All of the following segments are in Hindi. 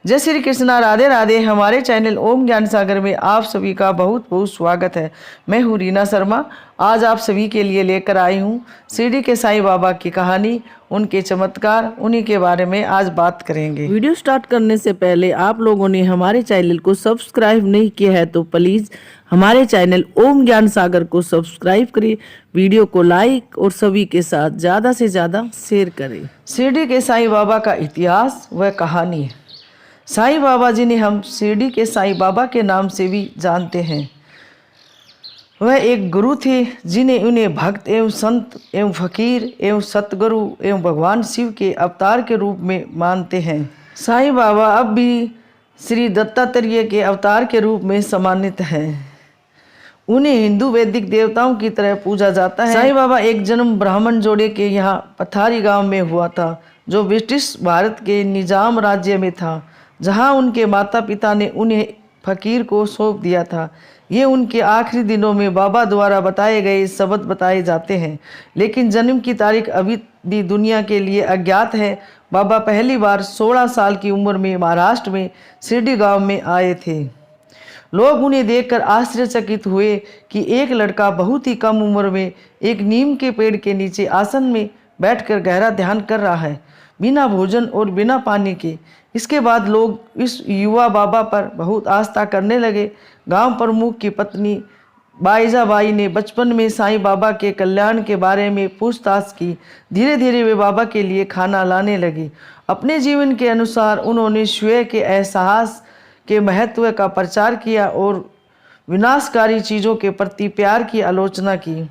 जय श्री कृष्णा, राधे राधे। हमारे चैनल ओम ज्ञान सागर में आप सभी का बहुत बहुत स्वागत है। मैं हूँ रीना शर्मा। आज आप सभी के लिए लेकर आई हूँ शिरडी के साईं बाबा की कहानी, उनके चमत्कार, उन्हीं के बारे में आज बात करेंगे। वीडियो स्टार्ट करने से पहले आप लोगों ने हमारे चैनल को सब्सक्राइब नहीं किया है तो प्लीज़ हमारे चैनल ओम ज्ञान सागर को सब्सक्राइब करिए, वीडियो को लाइक और सभी के साथ ज़्यादा से ज़्यादा शेयर करें। शिरडी के साईं बाबा का इतिहास व कहानी। साईं बाबा जिन्हें हम शिरडी के साईं बाबा के नाम से भी जानते हैं, वह एक गुरु थे जिन्हें उन्हें भक्त एवं संत एवं फकीर एवं सतगुरु एवं भगवान शिव के अवतार के रूप में मानते हैं। साईं बाबा अब भी श्री दत्तात्रेय के अवतार के रूप में सम्मानित हैं। उन्हें हिंदू वैदिक देवताओं की तरह पूजा जाता है। साईं बाबा एक जन्म ब्राह्मण जोड़े के यहाँ पथारी गांव में हुआ था, जो ब्रिटिश भारत के निजाम राज्य में था, जहां उनके माता पिता ने उन्हें फकीर को सौंप दिया था। ये उनके आखिरी दिनों में बाबा द्वारा बताए गए शब्द बताए जाते हैं, लेकिन जन्म की तारीख अभी भी दुनिया के लिए अज्ञात है। बाबा पहली बार 16 साल की उम्र में महाराष्ट्र में शिरडी गांव में आए थे। लोग उन्हें देखकर आश्चर्यचकित हुए कि एक लड़का बहुत ही कम उम्र में एक नीम के पेड़ के नीचे आसन में बैठकर गहरा ध्यान कर रहा है, बिना भोजन और बिना पानी के। इसके बाद लोग इस युवा बाबा पर बहुत आस्था करने लगे। गांव प्रमुख की पत्नी बाईजाबाई ने बचपन में साईं बाबा के कल्याण के बारे में पूछताछ की। धीरे धीरे वे बाबा के लिए खाना लाने लगी। अपने जीवन के अनुसार उन्होंने स्वयं के एहसास के महत्व का प्रचार किया और विनाशकारी चीज़ों के प्रति प्यार की आलोचना की।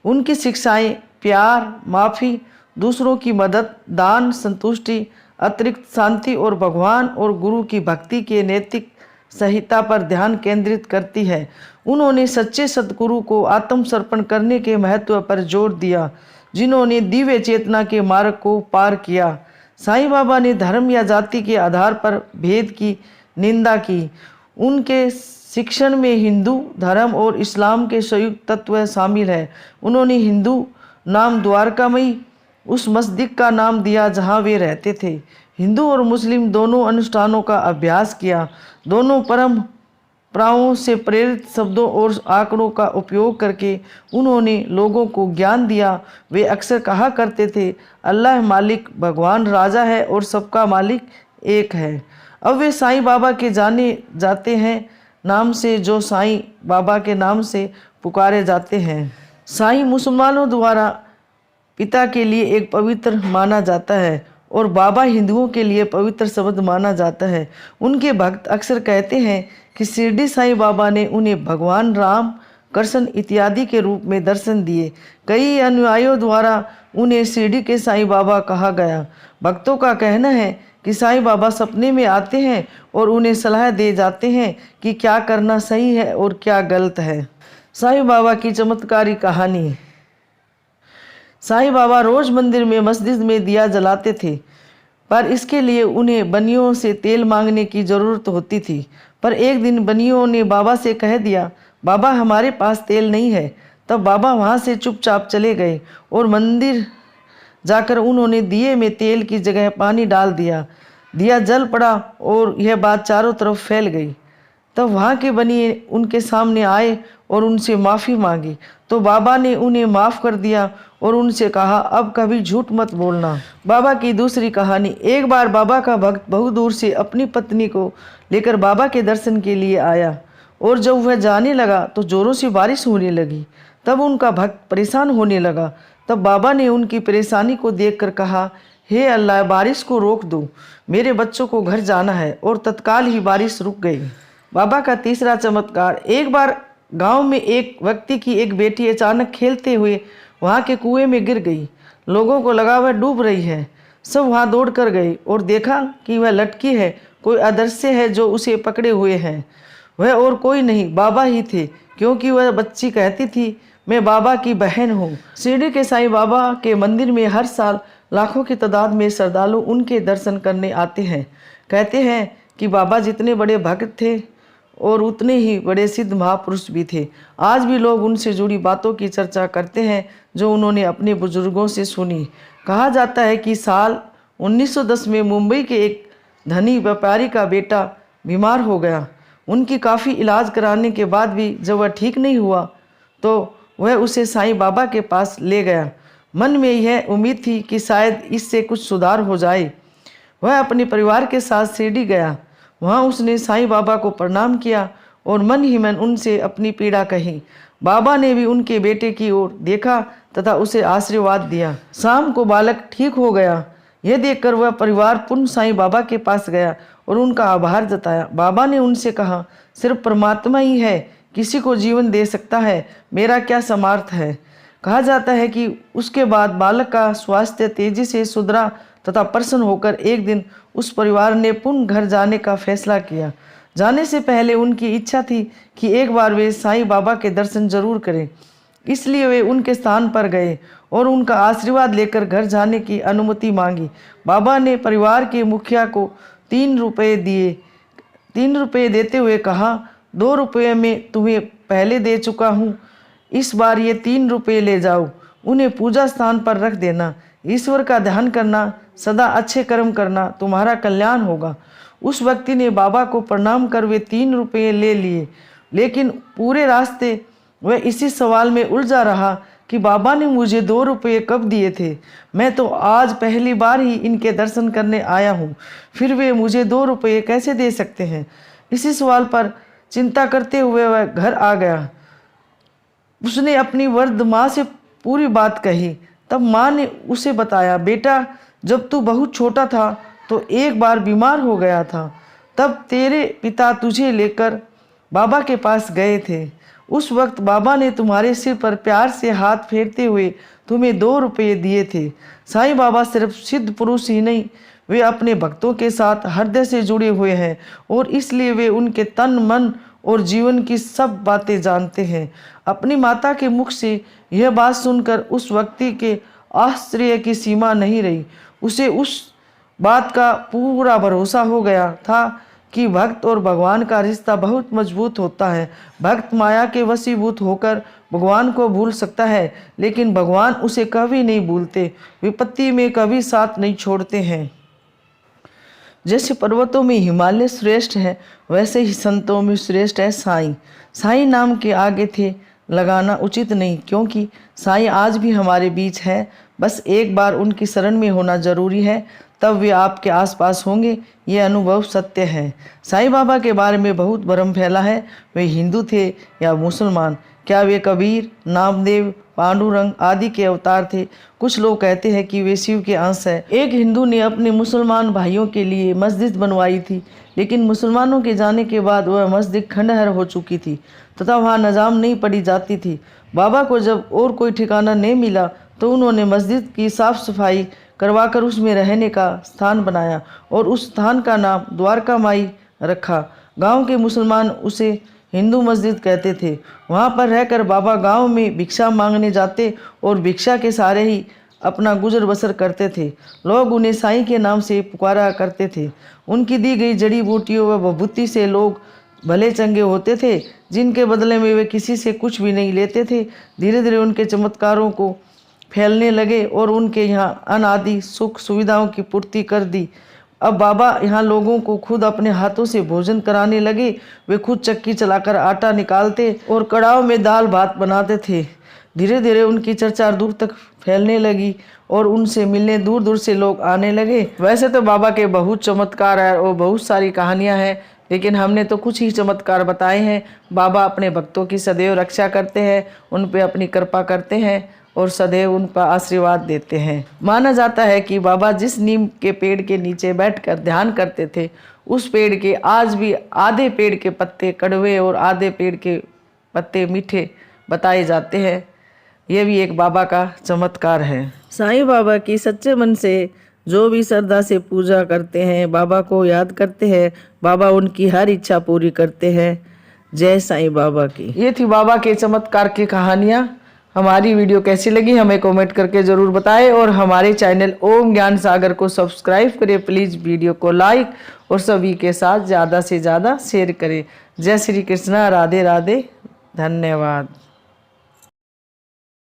उनकी शिक्षाएं प्यार, माफ़ी, दूसरों की मदद, दान, संतुष्टि, अतिरिक्त शांति और भगवान और गुरु की भक्ति के नैतिक संहिता पर ध्यान केंद्रित करती है। उन्होंने सच्चे सद्गुरु को आत्मसमर्पण करने के महत्व पर जोर दिया, जिन्होंने दिव्य चेतना के मार्ग को पार किया। साईं बाबा ने धर्म या जाति के आधार पर भेद की निंदा की। उनके शिक्षण में हिंदू धर्म और इस्लाम के संयुक्त तत्व शामिल है। उन्होंने हिंदू नाम द्वारकामयी उस मस्जिद का नाम दिया जहां वे रहते थे। हिंदू और मुस्लिम दोनों अनुष्ठानों का अभ्यास किया। दोनों परंपराओं से प्रेरित शब्दों और आंकड़ों का उपयोग करके उन्होंने लोगों को ज्ञान दिया। वे अक्सर कहा करते थे, अल्लाह मालिक, भगवान राजा है और सबका मालिक एक है। अब वे साईं बाबा के जाने जाते हैं नाम से, जो साईं बाबा के नाम से पुकारे जाते हैं। साईं मुसलमानों द्वारा पिता के लिए एक पवित्र माना जाता है और बाबा हिंदुओं के लिए पवित्र शब्द माना जाता है। उनके भक्त अक्सर कहते हैं कि शिरडी साईं बाबा ने उन्हें भगवान राम, कृष्ण इत्यादि के रूप में दर्शन दिए। कई अनुयायियों द्वारा उन्हें शिरडी के साईं बाबा कहा गया। भक्तों का कहना है कि साईं बाबा सपने में आते हैं और उन्हें सलाह दे जाते हैं कि क्या करना सही है और क्या गलत है। साईं बाबा की चमत्कारी कहानी। साईं बाबा रोज मंदिर में मस्जिद में दिया जलाते थे, पर इसके लिए उन्हें बनियों से तेल मांगने की ज़रूरत होती थी। पर एक दिन बनियों ने बाबा से कह दिया, बाबा हमारे पास तेल नहीं है। तब बाबा वहाँ से चुपचाप चले गए और मंदिर जाकर उन्होंने दिए में तेल की जगह पानी डाल दिया। दिया जल पड़ा और यह बात चारों तरफ फैल गई। तब वहाँ के बनिए उनके सामने आए और उनसे माफ़ी मांगी, तो बाबा ने उन्हें माफ़ कर दिया और उनसे कहा, अब कभी झूठ मत बोलना। बाबा की दूसरी कहानी। एक बार बाबा का भक्त बहुत दूर से अपनी पत्नी को लेकर बाबा के दर्शन के लिए आया और जब वह जाने लगा तो ज़ोरों से बारिश होने लगी। तब उनका भक्त परेशान होने लगा। तब बाबा ने उनकी परेशानी को देखकर कहा, हे अल्लाह, बारिश को रोक दो, मेरे बच्चों को घर जाना है। और तत्काल ही बारिश रुक गई। बाबा का तीसरा चमत्कार। एक बार गांव में एक व्यक्ति की एक बेटी अचानक खेलते हुए वहां के कुएं में गिर गई। लोगों को लगा वह डूब रही है। सब वहां दौड़ कर गए और देखा कि वह लटकी है। कोई अदृश्य है जो उसे पकड़े हुए है। वह और कोई नहीं, बाबा ही थे, क्योंकि वह बच्ची कहती थी, मैं बाबा की बहन हूँ। शिरडी के साईं बाबा के मंदिर में हर साल लाखों की तादाद में श्रद्धालु उनके दर्शन करने आते हैं। कहते हैं कि बाबा जितने बड़े भक्त थे और उतने ही बड़े सिद्ध महापुरुष भी थे। आज भी लोग उनसे जुड़ी बातों की चर्चा करते हैं जो उन्होंने अपने बुजुर्गों से सुनी। कहा जाता है कि साल 1910 में मुंबई के एक धनी व्यापारी का बेटा बीमार हो गया। उनकी काफ़ी इलाज कराने के बाद भी जब वह ठीक नहीं हुआ तो वह उसे साईं बाबा के पास ले गया। मन में यह उम्मीद थी कि शायद इससे कुछ सुधार हो जाए। वह अपने परिवार के साथ शिरडी गया। वहाँ उसने साईं बाबा को प्रणाम किया और मन ही मन उनसे अपनी पीड़ा कही। बाबा ने भी उनके बेटे की ओर देखा तथा उसे आशीर्वाद दिया। शाम को बालक ठीक हो गया। यह देखकर वह परिवार पुनः साईं बाबा के पास गया और उनका आभार जताया। बाबा ने उनसे कहा, सिर्फ परमात्मा ही है किसी को जीवन दे सकता है, मेरा क्या सामर्थ्य है। कहा जाता है कि उसके बाद बालक का स्वास्थ्य तेजी से सुधरा तथा प्रसन्न होकर एक दिन उस परिवार ने पुनः घर जाने का फैसला किया। जाने से पहले उनकी इच्छा थी कि एक बार वे साईं बाबा के दर्शन जरूर करें, इसलिए वे उनके स्थान पर गए और उनका आशीर्वाद लेकर घर जाने की अनुमति मांगी। बाबा ने परिवार के मुखिया को 3 रुपये दिए। 3 रुपये देते हुए कहा, 2 रुपये में तुम्हें पहले दे चुका हूँ, इस बार ये 3 रुपये ले जाओ, उन्हें पूजा स्थान पर रख देना। ईश्वर का ध्यान करना, सदा अच्छे कर्म करना, तुम्हारा कल्याण होगा। उस व्यक्ति ने बाबा को प्रणाम कर वे 3 रुपये ले लिए, लेकिन पूरे रास्ते वह इसी सवाल में उलझा रहा कि बाबा ने मुझे 2 रुपये कब दिए थे, मैं तो आज पहली बार ही इनके दर्शन करने आया हूँ, फिर वे मुझे 2 रुपये कैसे दे सकते हैं। इसी सवाल पर चिंता करते हुए वह घर आ गया। उसने अपनी वृद्ध माँ से पूरी बात कही। तब माँ ने उसे बताया, बेटा जब तू बहुत छोटा था तो एक बार बीमार हो गया था, तब तेरे पिता तुझे लेकर बाबा के पास गए थे। उस वक्त बाबा ने तुम्हारे सिर पर प्यार से हाथ फेरते हुए तुम्हें 2 रुपये दिए थे। साईं बाबा सिर्फ सिद्ध पुरुष ही नहीं, वे अपने भक्तों के साथ हृदय से जुड़े हुए हैं और इसलिए वे उनके तन मन और जीवन की सब बातें जानते हैं। अपनी माता के मुख से यह बात सुनकर उस व्यक्ति के आश्चर्य की सीमा नहीं रही। उसे उस बात का पूरा भरोसा हो गया था कि भक्त और भगवान का रिश्ता बहुत मजबूत होता है। भक्त माया के वशीभूत होकर भगवान को भूल सकता है, लेकिन भगवान उसे कभी नहीं भूलते, विपत्ति में कभी साथ नहीं छोड़ते हैं। जैसे पर्वतों में हिमालय श्रेष्ठ है, वैसे ही संतों में श्रेष्ठ है साईं। साईं नाम के आगे थे लगाना उचित नहीं, क्योंकि साईं आज भी हमारे बीच है। बस एक बार उनकी शरण में होना जरूरी है, तब वे आपके आसपास होंगे, ये अनुभव सत्य है। साईं बाबा के बारे में बहुत भ्रम फैला है। वे हिंदू थे या मुसलमान? क्या वे कबीर, नामदेव, पांडुरंग आदि के अवतार थे? कुछ लोग कहते हैं कि वे शिव के अंश हैं। एक हिंदू ने अपने मुसलमान भाइयों के लिए मस्जिद बनवाई थी, लेकिन मुसलमानों के जाने के बाद वह मस्जिद खंडहर हो चुकी थी तथा वहाँ नजाम नहीं पड़ी जाती थी। बाबा को जब और कोई ठिकाना नहीं मिला तो उन्होंने मस्जिद की साफ सफाई करवाकर उसमें रहने का स्थान बनाया और उस स्थान का नाम द्वारका माई रखा। गांव के मुसलमान उसे हिंदू मस्जिद कहते थे। वहां पर रहकर बाबा गांव में भिक्षा मांगने जाते और भिक्षा के सहारे ही अपना गुजर बसर करते थे। लोग उन्हें साईं के नाम से पुकारा करते थे। उनकी दी गई जड़ी बूटियों व विभूति से लोग भले चंगे होते थे, जिनके बदले में वे किसी से कुछ भी नहीं लेते थे। धीरे धीरे उनके चमत्कारों को फैलने लगे और उनके यहाँ अनादि सुख सुविधाओं की पूर्ति कर दी। अब बाबा यहाँ लोगों को खुद अपने हाथों से भोजन कराने लगे। वे खुद चक्की चलाकर आटा निकालते और कड़ाव में दाल भात बनाते थे। धीरे धीरे उनकी चर्चा दूर तक फैलने लगी और उनसे मिलने दूर दूर से लोग आने लगे। वैसे तो बाबा के बहुत चमत्कार है और बहुत सारी कहानियाँ हैं, लेकिन हमने तो कुछ ही चमत्कार बताए हैं। बाबा अपने भक्तों की सदैव रक्षा करते हैं, उन पे अपनी कृपा करते हैं और सदैव उन पर आशीर्वाद देते हैं। माना जाता है कि बाबा जिस नीम के पेड़ के नीचे बैठकर ध्यान करते थे, उस पेड़ के आज भी आधे पेड़ के पत्ते कड़वे और आधे पेड़ के पत्ते मीठे बताए जाते हैं। यह भी एक बाबा का चमत्कार है। साईं बाबा की सच्चे मन से जो भी श्रद्धा से पूजा करते हैं, बाबा को याद करते हैं, बाबा उनकी हर इच्छा पूरी करते हैं। जय साईं बाबा की। ये थी बाबा के चमत्कार की कहानियाँ। हमारी वीडियो कैसी लगी हमें कमेंट करके ज़रूर बताएं और हमारे चैनल ओम ज्ञान सागर को सब्सक्राइब करें। प्लीज़ वीडियो को लाइक और सभी के साथ ज़्यादा से ज़्यादा शेयर करें। जय श्री कृष्णा, राधे राधे, धन्यवाद।